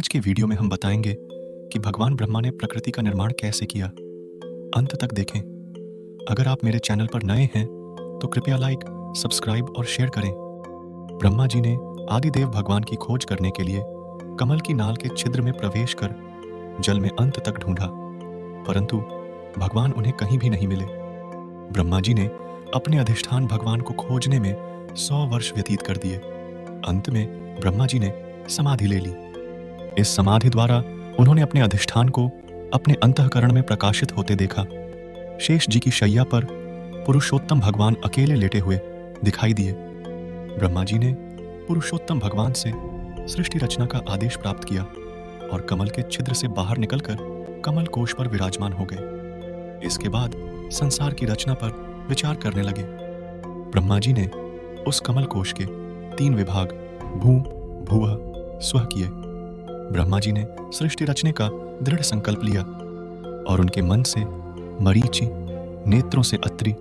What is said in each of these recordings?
आज के वीडियो में हम बताएंगे कि भगवान ब्रह्मा ने प्रकृति का निर्माण कैसे किया। अंत तक देखें। अगर आप मेरे चैनल पर नए हैं तो कृपया लाइक, सब्सक्राइब और शेयर करें। ब्रह्मा जी ने आदिदेव भगवान की खोज करने के लिए कमल की नाल के छिद्र में प्रवेश कर जल में अंत तक ढूंढा, परंतु भगवान उन्हें कहीं भी नहीं मिले। ब्रह्मा जी ने अपने अधिष्ठान भगवान को खोजने में 100 वर्ष व्यतीत कर दिए। अंत में ब्रह्मा जी ने समाधि ले ली। इस समाधि द्वारा उन्होंने अपने अधिष्ठान को अपने अंतःकरण में प्रकाशित होते देखा। शेष जी की शैया पर पुरुषोत्तम भगवान अकेले लेटे हुए दिखाई दिए। ब्रह्मा जी ने पुरुषोत्तम भगवान से सृष्टि रचना का आदेश प्राप्त किया और कमल के छिद्र से बाहर निकलकर कमल कोश पर विराजमान हो गए। इसके बाद संसार की रचना पर विचार करने लगे। ब्रह्मा जी ने उस कमल कोश के 3 विभाग भू, भुवः, स्वः किए। ब्रह्मा जी ने सृष्टि रचने का दृढ़ संकल्प लिया और उनके मन से मरीचि, नेत्रों से अत्रि,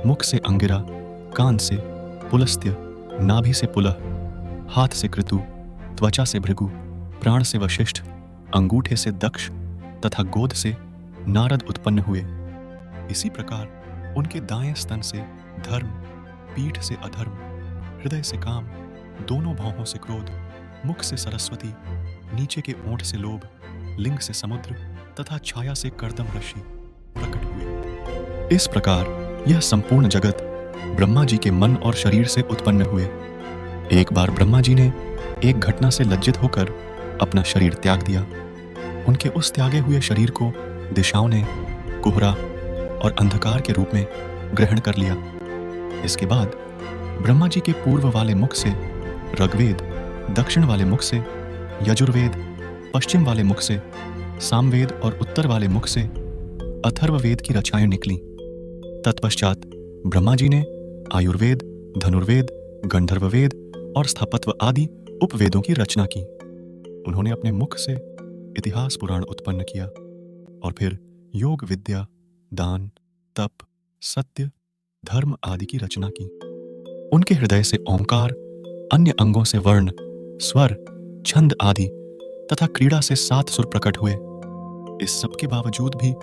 मुख से अंगिरा, कान से पुलस्त्य, नाभि से पुलह, हाथ से कृतु, त्वचा से भृगु, प्राण से वशिष्ठ, अंगूठे से दक्ष तथा गोद से नारद उत्पन्न हुए। इसी प्रकार उनके दाएं स्तन से धर्म, पीठ से अधर्म, हृदय से काम, दोनों भौहों से क्रोध, मुख से सरस्वती, नीचे के ओंठ से लोभ, लिंग से समुद्र तथा छाया से कर्दम ऋषि प्रकट हुए। इस प्रकार यह संपूर्ण जगत ब्रह्मा जी के मन और शरीर से उत्पन्न हुए। एक बार ब्रह्मा जी ने एक घटना से लज्जित होकर अपना शरीर त्याग दिया। उनके उस त्यागे हुए शरीर को दिशाओं ने कोहरा और अंधकार के रूप में ग्रहण कर लिया। इसके बाद ब्रह्मा जी के पूर्व वाले मुख से ऋग्वेद, दक्षिण वाले मुख से यजुर्वेद, पश्चिम वाले मुख से सामवेद और उत्तर वाले मुख से अथर्ववेद की रचनाएं निकली। तत्पश्चात ब्रह्मा जी ने आयुर्वेद, धनुर्वेद, गंधर्ववेद और स्थापत्व आदि उपवेदों की रचना की। उन्होंने अपने मुख से इतिहास पुराण उत्पन्न किया और फिर योग विद्या, दान, तप, सत्य, धर्म आदि की रचना की। उनके हृदय से ओंकार, अन्य अंगों से वर्ण, स्वर, छंद आदि तथा क्रीड़ा से 7 सुर प्रकट हुए। इस सब के बावजूद भी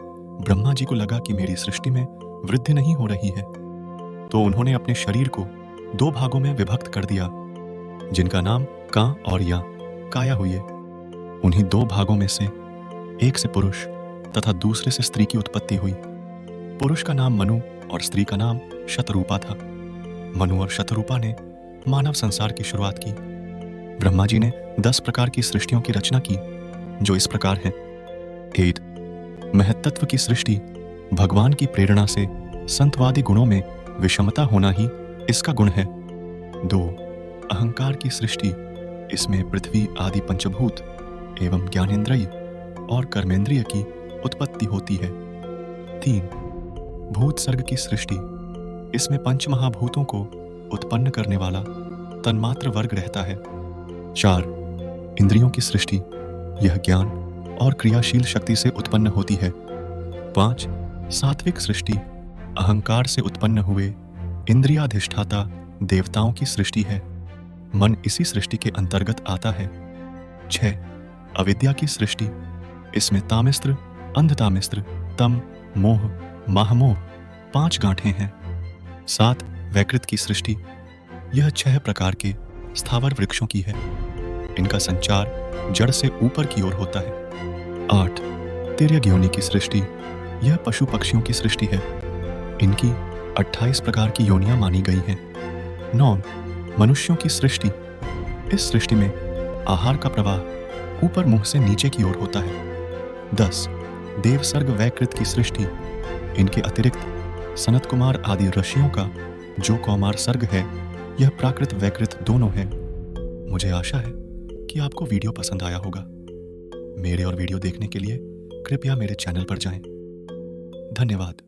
ब्रह्मा जी को लगा कि मेरी सृष्टि में वृद्धि नहीं हो रही है, तो उन्होंने अपने शरीर को 2 भागों में विभक्त कर दिया, जिनका नाम का और या काया हुई है। उन्हीं 2 भागों में से एक से पुरुष तथा दूसरे से स्त्री की उत्पत्ति हुई। पुरुष का नाम मनु और स्त्री का नाम शतरूपा था। मनु और शतरूपा ने मानव संसार की शुरुआत की। ब्रह्मा जी ने 10 प्रकार की सृष्टियों की रचना की, जो इस प्रकार हैं। 8 महत्त्व की सृष्टि, भगवान की प्रेरणा से संतवादी गुणों में विषमता होना ही इसका गुण है। 2 अहंकार की सृष्टि, इसमें पृथ्वी आदि पंचभूत एवं ज्ञानेंद्रिय और कर्मेंद्रिय की उत्पत्ति होती है। 3 भूत सर्ग की सृष्टि, इसमें पंचमहाभूतों को उत्पन्न करने वाला तन्मात्र वर्ग रहता है। 4 इंद्रियों की सृष्टि, यह ज्ञान और क्रियाशील शक्ति से उत्पन्न होती है। 5 सात्विक सृष्टि, अहंकार से उत्पन्न हुए इंद्रियाधिष्ठाता देवताओं की सृष्टि है। मन इसी सृष्टि के अंतर्गत आता है। 6 अविद्या की सृष्टि, इसमें तामिस्त्र, अंधतामिस्त्र, तम, मोह, महामोह 5 गांठें हैं। 7 वैकृत की सृष्टि, यह 6 प्रकार के स्थावर वृक्षों की है। इनका संचार जड़ से ऊपर की ओर होता है। 8 तिर्यग्योनि की सृष्टि, यह पशु पक्षियों की सृष्टि है। इनकी 28 प्रकार की योनियां मानी गई हैं। 9 मनुष्यों की सृष्टि, इस सृष्टि में आहार का प्रवाह ऊपर मुंह से नीचे की ओर होता है। 10 देवसर्ग वैकृत की सृष्टि, इनके अतिरिक्त सनत कुमार आदि ऋषियों का जो कौमार सर्ग है, यह प्राकृत वैकृत दोनों है। मुझे आशा है कि आपको वीडियो पसंद आया होगा। मेरे और वीडियो देखने के लिए कृपया मेरे चैनल पर जाएं। धन्यवाद।